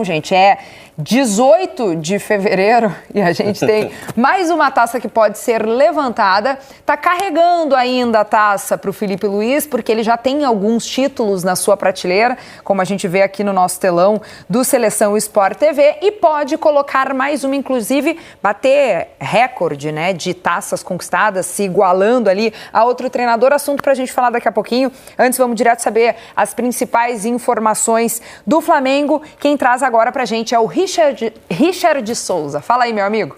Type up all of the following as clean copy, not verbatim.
Gente, é 18 de fevereiro e a gente tem mais uma taça que pode ser levantada. Tá carregando ainda a taça para o Filipe Luiz, porque ele já tem alguns títulos na sua prateleira, como a gente vê aqui no nosso telão do Seleção Sport TV, e pode colocar mais uma, inclusive bater recorde, né, de taças conquistadas, se igualando ali a outro treinador. Assunto para a gente falar daqui a pouquinho. Antes, vamos direto saber as principais informações do Flamengo. Quem traz agora pra gente é o Richard Souza. Fala aí, meu amigo.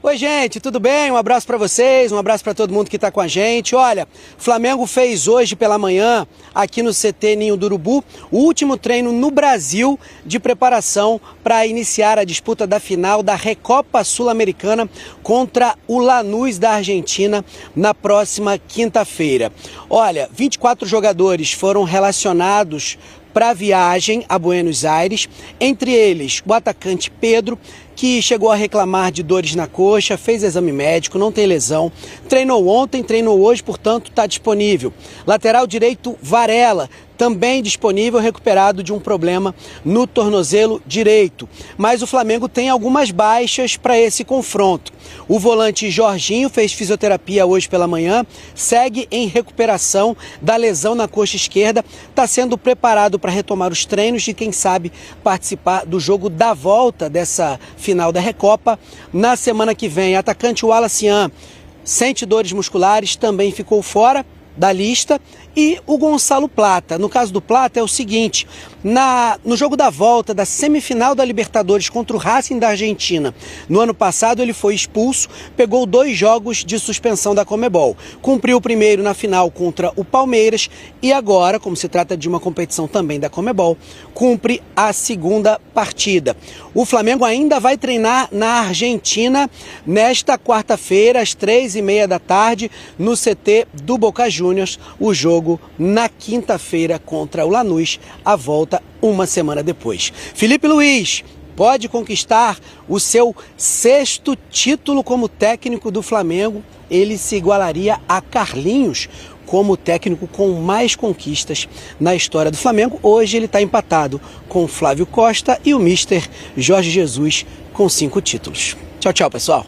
Oi, gente, tudo bem? Um abraço para vocês, um abraço para todo mundo que está com a gente. Olha, o Flamengo fez hoje pela manhã, aqui no CT Ninho do Urubu, o último treino no Brasil de preparação para iniciar a disputa da final da Recopa Sul-Americana contra o Lanús da Argentina na próxima quinta-feira. Olha, 24 jogadores foram relacionados para a viagem a Buenos Aires, entre eles o atacante Pedro, que chegou a reclamar de dores na coxa, fez exame médico, não tem lesão, treinou ontem, treinou hoje, portanto está disponível. Lateral direito Varela, também disponível, recuperado de um problema no tornozelo direito. Mas o Flamengo tem algumas baixas para esse confronto. O volante Jorginho fez fisioterapia hoje pela manhã, segue em recuperação da lesão na coxa esquerda, está sendo preparado para retomar os treinos e, quem sabe, participar do jogo da volta dessa final da Recopa na semana que vem. Atacante Wallace Yan sente dores musculares, também ficou fora da lista. E o Gonçalo Plata. No caso do Plata é o seguinte, no jogo da volta da semifinal da Libertadores contra o Racing da Argentina, no ano passado ele foi expulso, pegou 2 jogos de suspensão da Conmebol. Cumpriu o primeiro na final contra o Palmeiras e agora, como se trata de uma competição também da Conmebol, cumpre a segunda partida. O Flamengo ainda vai treinar na Argentina nesta quarta-feira, às 3h30 da tarde, no CT do Boca Juniors, o jogo na quinta-feira contra o Lanús, a volta uma semana depois. Filipe Luiz pode conquistar o seu 6º título como técnico do Flamengo. Ele se igualaria a Carlinhos como técnico com mais conquistas na história do Flamengo. Hoje ele está empatado com o Flávio Costa e o mister Jorge Jesus com 5 títulos. Tchau, tchau, pessoal.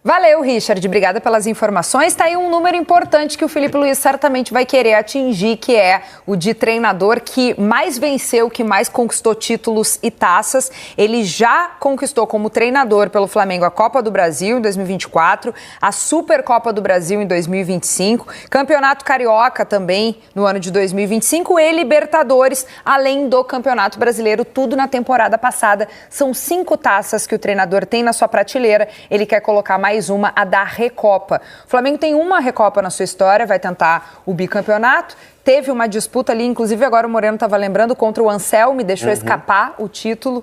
Valeu, Richard. Obrigada pelas informações. Está aí um número importante que o Filipe Luiz certamente vai querer atingir, que é o de treinador que mais venceu, que mais conquistou títulos e taças. Ele já conquistou como treinador pelo Flamengo a Copa do Brasil em 2024, a Supercopa do Brasil em 2025, Campeonato Carioca também no ano de 2025 e Libertadores, além do Campeonato Brasileiro, tudo na temporada passada. São 5 taças que o treinador tem na sua prateleira. Ele quer colocar mais uma, a da Recopa. O Flamengo tem uma Recopa na sua história, vai tentar o bicampeonato. Teve uma disputa ali, inclusive agora o Moreno estava lembrando, contra o Anselmi, deixou escapar o título.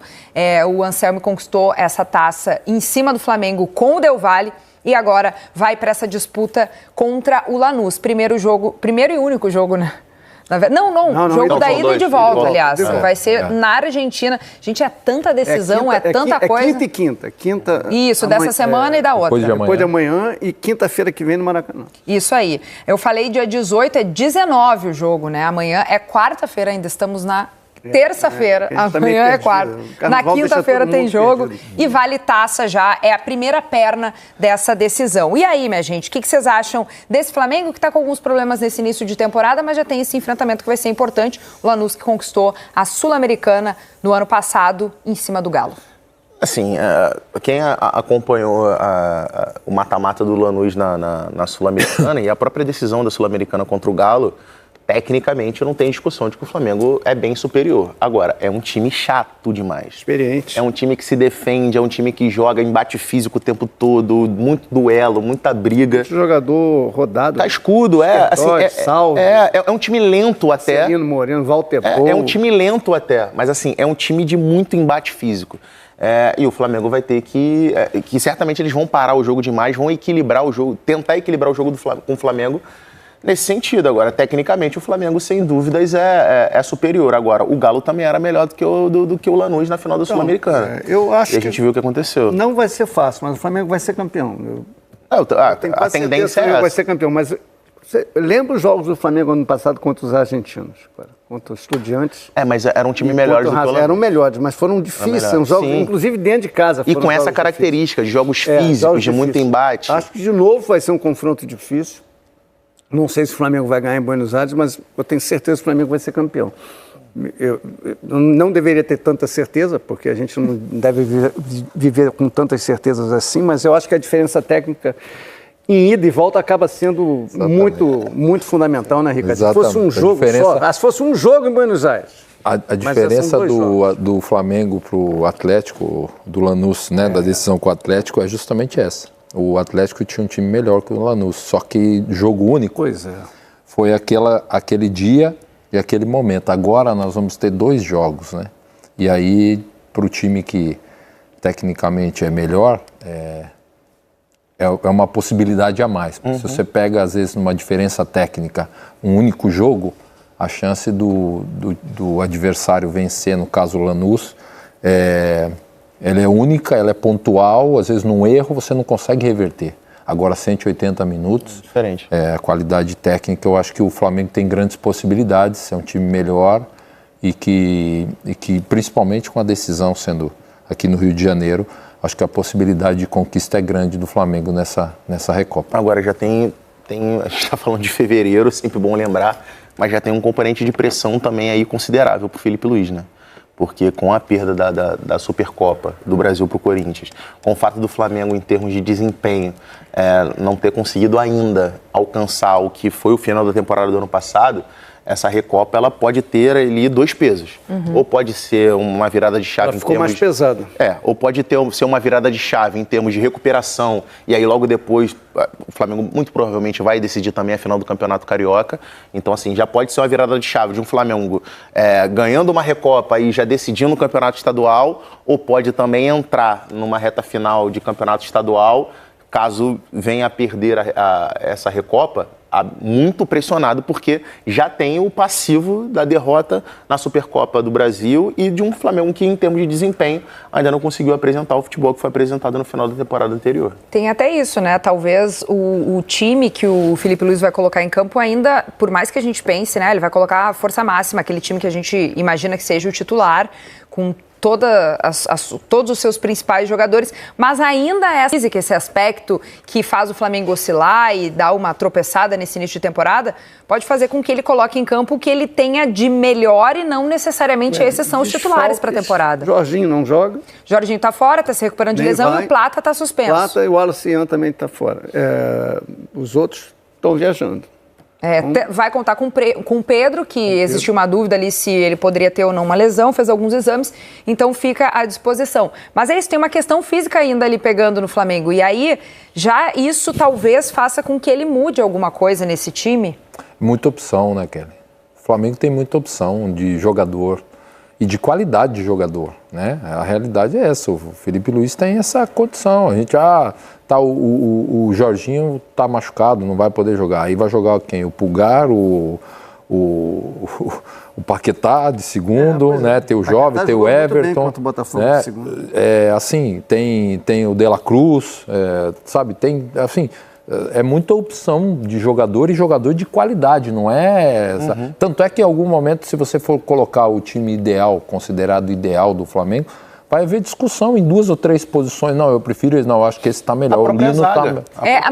O Anselmi conquistou essa taça em cima do Flamengo com o Del Valle e agora vai para essa disputa contra o Lanús. Primeiro e único jogo, né? Não, jogo da ida e de volta, aliás. Vai ser na Argentina. Gente, é tanta decisão, tanta coisa. É quinta. Isso, dessa semana e da outra. Depois de amanhã e quinta-feira que vem no Maracanã. Isso aí. Eu falei dia 18, é 19 o jogo, né? Amanhã é quarta-feira ainda, estamos na terça-feira, amanhã é quarta. Na quinta-feira tem jogo perdido. E vale taça já, é a primeira perna dessa decisão. E aí, minha gente, o que vocês acham desse Flamengo que está com alguns problemas nesse início de temporada, mas já tem esse enfrentamento que vai ser importante. O Lanús que conquistou a Sul-Americana no ano passado em cima do Galo. Assim, quem acompanhou o mata-mata do Lanús na Sul-Americana e a própria decisão da Sul-Americana contra o Galo, tecnicamente, eu não tenho discussão de que o Flamengo é bem superior. Agora, é um time chato demais. Experiente. É um time que se defende, é um time que joga embate físico o tempo todo, muito duelo, muita briga. Muito jogador rodado. Tá escudo, Salvo. É um time lento até. Celino, Moreno, Walter Bom. É um time lento até, mas assim, é um time de muito embate físico. E o Flamengo vai ter que certamente eles vão parar o jogo demais, vão equilibrar o jogo, tentar equilibrar o jogo com o Flamengo nesse sentido. Agora, tecnicamente, o Flamengo, sem dúvidas, é superior. Agora, o Galo também era melhor do que o Lanús na final da Sul-Americana. Eu acho e a gente viu o que aconteceu. Não vai ser fácil, mas o Flamengo vai ser campeão. A tendência é essa. Vai ser campeão, mas Você lembra os jogos do Flamengo ano passado contra os argentinos? Contra os Estudiantes? Mas era um time melhor do que o Lanús. Eram melhores, mas foram difíceis. São jogos, inclusive dentro de casa. E com essa característica de jogos físicos, de muito embate. Acho que de novo vai ser um confronto difícil. Não sei se o Flamengo vai ganhar em Buenos Aires, mas eu tenho certeza que o Flamengo vai ser campeão. Eu não deveria ter tanta certeza, porque a gente não deve viver com tantas certezas assim, mas eu acho que a diferença técnica em ida e volta acaba sendo muito fundamental, né, Ricardo? Se fosse um jogo só, se fosse um jogo em Buenos Aires. A diferença do Flamengo para o Atlético, do Lanús, né, da decisão com o Atlético, é justamente essa. O Atlético tinha um time melhor que o Lanús, só que jogo único foi aquele dia e aquele momento. Agora nós vamos ter 2 jogos, né? E aí, para o time que tecnicamente é melhor, é uma possibilidade a mais. Se você pega, às vezes, numa diferença técnica, um único jogo, a chance do adversário vencer, no caso o Lanús, ela é única, ela é pontual, às vezes num erro você não consegue reverter. Agora 180 minutos, diferente. A qualidade técnica, eu acho que o Flamengo tem grandes possibilidades, é um time melhor e que principalmente com a decisão sendo aqui no Rio de Janeiro, acho que a possibilidade de conquista é grande do Flamengo nessa Recopa. Agora já tem a gente está falando de fevereiro, sempre bom lembrar, mas já tem um componente de pressão também aí considerável para o Felipe Luiz, né? Porque com a perda da Supercopa do Brasil para o Corinthians, com o fato do Flamengo, em termos de desempenho, não ter conseguido ainda alcançar o que foi o final da temporada do ano passado, essa Recopa ela pode ter ali 2 pesos. Ou pode ser uma virada de chave ela ficou mais pesada. Ou pode ser uma virada de chave em termos de recuperação, e aí logo depois o Flamengo muito provavelmente vai decidir também a final do Campeonato Carioca. Então, assim, já pode ser uma virada de chave de um Flamengo ganhando uma Recopa e já decidindo o Campeonato Estadual, ou pode também entrar numa reta final de Campeonato Estadual, caso venha a perder essa Recopa, muito pressionado, porque já tem o passivo da derrota na Supercopa do Brasil e de um Flamengo que, em termos de desempenho, ainda não conseguiu apresentar o futebol que foi apresentado no final da temporada anterior. Tem até isso, né? Talvez o time que o Felipe Luiz vai colocar em campo ainda, por mais que a gente pense, né? Ele vai colocar a força máxima, aquele time que a gente imagina que seja o titular, com todos os seus principais jogadores, mas ainda é física, esse aspecto que faz o Flamengo oscilar e dar uma tropeçada nesse início de temporada, pode fazer com que ele coloque em campo o que ele tenha de melhor e não necessariamente esses são os titulares para a temporada. Jorginho não joga. Jorginho está fora, está se recuperando de lesão e o Plata está suspenso. Plata e o Wallace também está fora. Os outros estão viajando. Vai contar com o Pedro, que existiu uma dúvida ali se ele poderia ter ou não uma lesão, fez alguns exames, então fica à disposição. Mas é isso, tem uma questão física ainda ali pegando no Flamengo, e aí já isso talvez faça com que ele mude alguma coisa nesse time? Muita opção, né, Kelly? O Flamengo tem muita opção de jogador e de qualidade de jogador, né? A realidade é essa, o Felipe Luiz tem essa condição, a gente o Jorginho tá machucado, não vai poder jogar. Aí vai jogar quem? O Pulgar, o Paquetá de segundo, né? Tem o Jovem, tem o Everton. O Botafogo né? de segundo. Assim, tem o De La Cruz, sabe? Tem, assim, é muita opção de jogador e jogador de qualidade, não é? Tanto é que em algum momento, se você for colocar o time ideal, considerado ideal do Flamengo, vai haver discussão em 2 ou 3 posições. Não, eu prefiro esse, não, eu acho que esse está melhor. O Lino tá...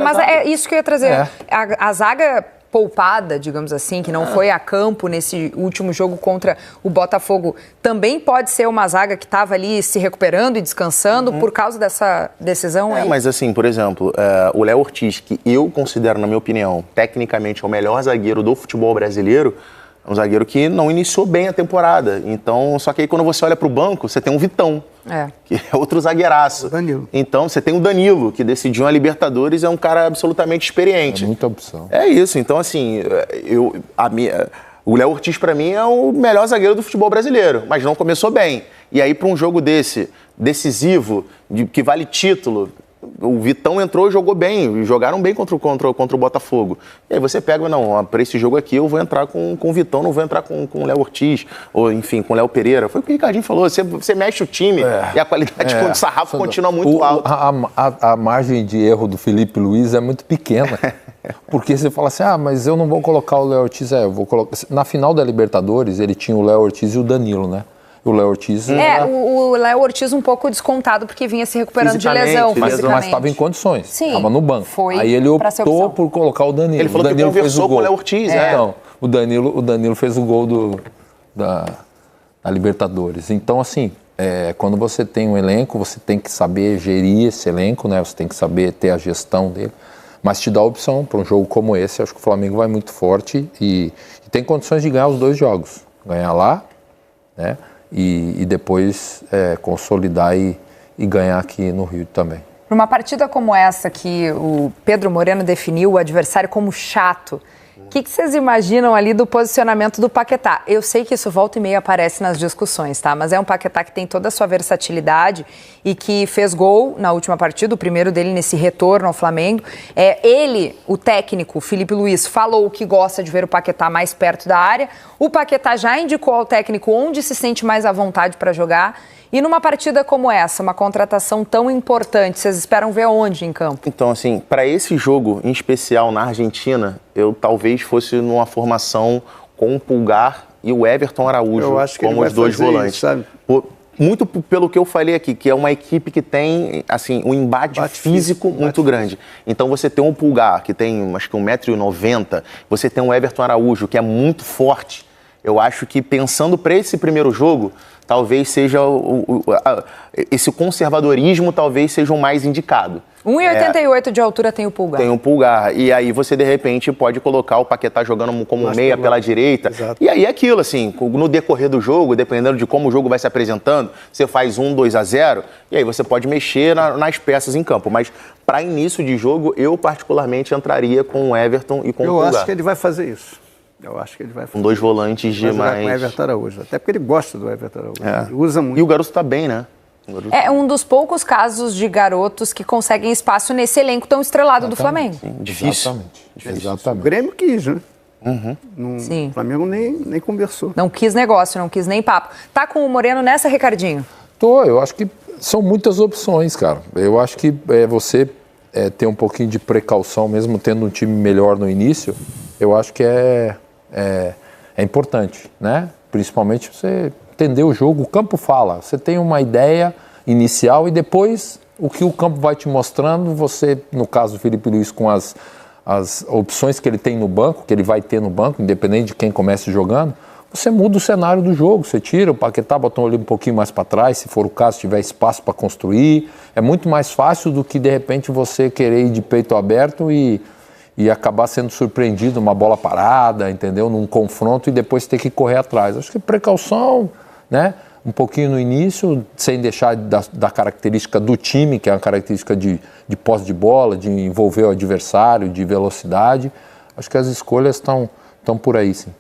mas é isso que eu ia trazer. A zaga poupada, digamos assim, que não foi a campo nesse último jogo contra o Botafogo, também pode ser uma zaga que estava ali se recuperando e descansando por causa dessa decisão aí? Mas assim, por exemplo, o Léo Ortiz, que eu considero, na minha opinião, tecnicamente o melhor zagueiro do futebol brasileiro, é um zagueiro que não iniciou bem a temporada. Então, só que aí quando você olha para o banco, você tem um Vitão, que é outro zagueiraço. Danilo. Então, você tem o Danilo, que decidiu a Libertadores, é um cara absolutamente experiente. É muita opção. É isso. Então, assim, o Léo Ortiz, para mim, é o melhor zagueiro do futebol brasileiro, mas não começou bem. E aí, para um jogo decisivo, que vale título, O Vitão entrou e jogou bem, jogaram bem contra o Botafogo. E aí você pega, não, para esse jogo aqui eu vou entrar com o Vitão, não vou entrar com o Léo Ortiz, ou enfim, com o Léo Pereira. Foi o que o Ricardinho falou, você mexe o time e a qualidade do sarrafo continua muito alta. A margem de erro do Felipe Luiz é muito pequena, porque você fala assim, mas eu não vou colocar o Léo Ortiz, eu vou colocar... Na final da Libertadores, ele tinha o Léo Ortiz e o Danilo, né? O Léo Ortiz... o Léo Ortiz um pouco descontado, porque vinha se recuperando de lesão, mas estava em condições, estava no banco. Foi. Aí ele optou por colocar o Danilo. Ele falou o Danilo que conversou com o Léo Ortiz, Então, o Danilo fez o gol da Libertadores. Então, assim, quando você tem um elenco, você tem que saber gerir esse elenco, né? Você tem que saber ter a gestão dele. Mas te dá opção para um jogo como esse. Acho que o Flamengo vai muito forte e tem condições de ganhar os 2 jogos. Ganhar lá, né? E depois consolidar e ganhar aqui no Rio também. Numa partida como essa, que o Pedro Moreno definiu o adversário como chato, o que vocês imaginam ali do posicionamento do Paquetá? Eu sei que isso volta e meia aparece nas discussões, tá? Mas é um Paquetá que tem toda a sua versatilidade e que fez gol na última partida, o primeiro dele nesse retorno ao Flamengo. Ele, o técnico, Felipe Luiz, falou que gosta de ver o Paquetá mais perto da área. O Paquetá já indicou ao técnico onde se sente mais à vontade para jogar. E numa partida como essa, uma contratação tão importante, vocês esperam ver onde em campo? Então, assim, para esse jogo em especial na Argentina, eu talvez fosse numa formação com o Pulgar e o Everton Araújo como os 2 volantes. Isso, sabe? Muito pelo que eu falei aqui, que é uma equipe que tem, assim, um embate físico muito grande. Então você tem um Pulgar, que tem, acho que 1,90 m, você tem um Everton Araújo, que é muito forte. Eu acho que pensando para esse primeiro jogo, talvez seja esse conservadorismo talvez seja o mais indicado. 1,88 de altura tem o Pulgar. Tem o Pulgar. E aí você, de repente, pode colocar o Paquetá jogando como meia pela direita. Exato. E aí é aquilo, assim, no decorrer do jogo, dependendo de como o jogo vai se apresentando, você faz 2-0, e aí você pode mexer nas peças em campo. Mas para início de jogo, eu particularmente entraria com o Everton e com o Pulgar. Eu acho que ele vai fazer isso. Com 2 volantes de mais... Com o Everton Araújo. Até porque ele gosta do Everton Araújo. Ele usa muito. E o garoto tá bem, né? É um dos poucos casos de garotos que conseguem espaço nesse elenco tão estrelado do Flamengo. Sim, difícil. O Grêmio quis, né? Sim. O Flamengo nem conversou. Não quis negócio, não quis nem papo. Tá com o Moreno nessa, Ricardinho? Eu acho que são muitas opções, cara. Eu acho que você ter um pouquinho de precaução, mesmo tendo um time melhor no início, eu acho que é importante, né? Principalmente você entender o jogo, o campo fala, você tem uma ideia inicial e depois o que o campo vai te mostrando, você, no caso do Felipe Luiz, com as opções que ele tem no banco, que ele vai ter no banco, independente de quem comece jogando, você muda o cenário do jogo, você tira o Paquetá, bota ele um pouquinho mais para trás, se for o caso, tiver espaço para construir, é muito mais fácil do que de repente você querer ir de peito aberto e acabar sendo surpreendido, uma bola parada, entendeu? Num confronto e depois ter que correr atrás. Acho que precaução, né? Um pouquinho no início, sem deixar da característica do time, que é uma característica de posse de bola, de envolver o adversário, de velocidade. Acho que as escolhas estão por aí, sim.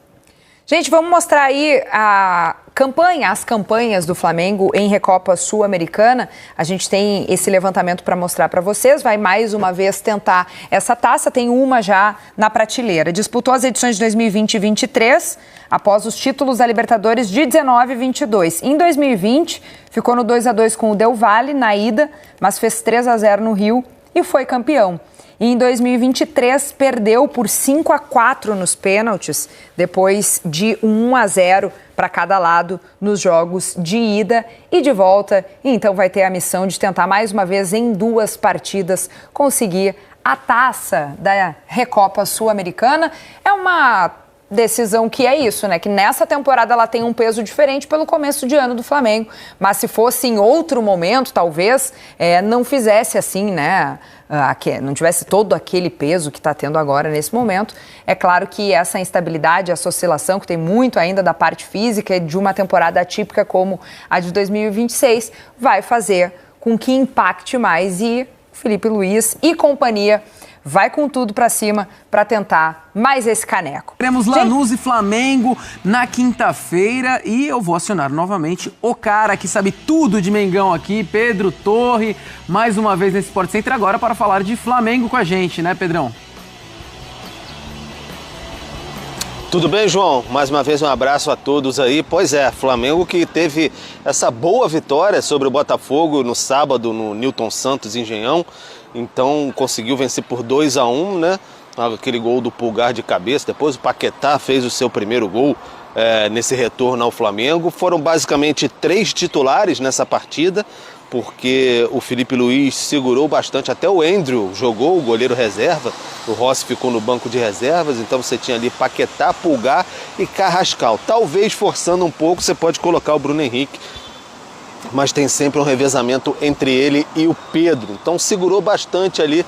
Gente, vamos mostrar aí as campanhas do Flamengo em Recopa Sul-Americana. A gente tem esse levantamento para mostrar para vocês. Vai mais uma vez tentar essa taça. Tem uma já na prateleira. Disputou as edições de 2020 e 2023, após os títulos da Libertadores de 19 e 22. Em 2020, ficou no 2-2 com o Del Valle na ida, mas fez 3-0 no Rio e foi campeão. E em 2023 perdeu por 5-4 nos pênaltis, depois de 1-0 para cada lado nos jogos de ida e de volta. E então vai ter a missão de tentar mais uma vez em 2 partidas conseguir a taça da Recopa Sul-Americana. É uma decisão que é isso, né? Que nessa temporada ela tem um peso diferente pelo começo de ano do Flamengo. Mas se fosse em outro momento, talvez não fizesse assim, né? Não tivesse todo aquele peso que está tendo agora nesse momento. É claro que essa instabilidade, essa oscilação, que tem muito ainda da parte física de uma temporada atípica como a de 2026, vai fazer com que impacte mais e Felipe Luiz e companhia vai com tudo para cima para tentar mais esse caneco. Teremos Lanús e Flamengo na quinta-feira e eu vou acionar novamente o cara que sabe tudo de Mengão aqui, Pedro Torre, mais uma vez nesse Sport Center agora para falar de Flamengo com a gente, né, Pedrão? Tudo bem, João? Mais uma vez um abraço a todos aí. Pois é, Flamengo que teve essa boa vitória sobre o Botafogo no sábado no Newton Santos Engenhão. Então conseguiu vencer por 2-1, né? Aquele gol do Pulgar de cabeça. Depois o Paquetá fez o seu primeiro gol nesse retorno ao Flamengo. Foram basicamente 3 titulares nessa partida, porque o Felipe Luiz segurou bastante, até o Andrew jogou, o goleiro reserva, o Rossi ficou no banco de reservas, então você tinha ali Paquetá, Pulgar e Carrascal. Talvez forçando um pouco, você pode colocar o Bruno Henrique, mas tem sempre um revezamento entre ele e o Pedro. Então segurou bastante ali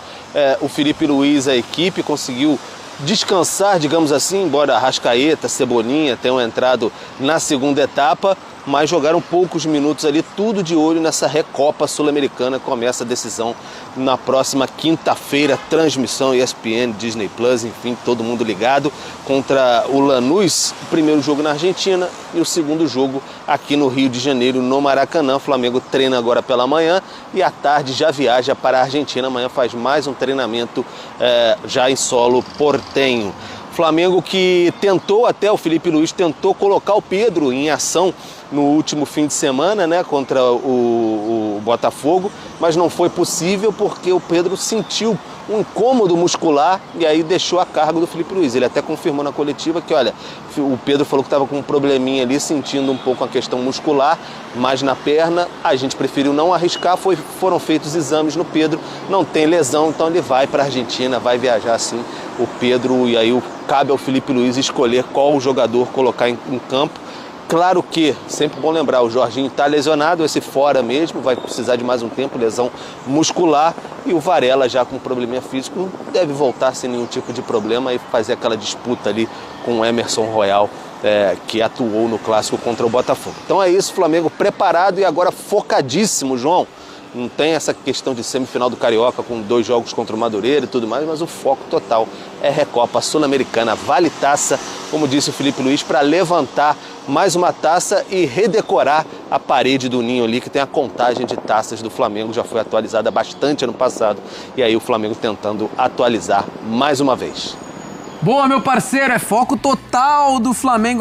o Felipe Luiz, a equipe, conseguiu descansar, digamos assim, embora Arrascaeta, Cebolinha tenham entrado na segunda etapa, mas jogaram poucos minutos ali, tudo de olho nessa Recopa Sul-Americana. Começa a decisão na próxima quinta-feira, transmissão ESPN, Disney Plus, enfim, todo mundo ligado, contra o Lanús, o primeiro jogo na Argentina e o segundo jogo aqui no Rio de Janeiro, no Maracanã. O Flamengo treina agora pela manhã e à tarde já viaja para a Argentina. Amanhã faz mais um treinamento já em solo portenho. Flamengo que tentou, até o Felipe Luiz tentou colocar o Pedro em ação no último fim de semana, né, contra o Botafogo, mas não foi possível porque o Pedro sentiu um incômodo muscular e aí deixou a cargo do Felipe Luiz. Ele até confirmou na coletiva que, olha, o Pedro falou que estava com um probleminha ali, sentindo um pouco a questão muscular, mas na perna a gente preferiu não arriscar, foram feitos exames no Pedro, não tem lesão, então ele vai para a Argentina, vai viajar assim o Pedro, e aí cabe ao Felipe Luiz escolher qual jogador colocar em campo. Claro que, sempre bom lembrar, o Jorginho está lesionado, esse fora mesmo, vai precisar de mais um tempo, lesão muscular, e o Varela já com um probleminha físico, deve voltar sem nenhum tipo de problema e fazer aquela disputa ali com o Emerson Royal, que atuou no clássico contra o Botafogo. Então é isso, Flamengo preparado e agora focadíssimo, João. Não tem essa questão de semifinal do Carioca com 2 jogos contra o Madureira e tudo mais, mas o foco total é Recopa Sul-Americana, vale taça, como disse o Felipe Luiz, para levantar mais uma taça e redecorar a parede do ninho ali, que tem a contagem de taças do Flamengo, já foi atualizada bastante ano passado, e aí o Flamengo tentando atualizar mais uma vez. Boa, meu parceiro, é foco total do Flamengo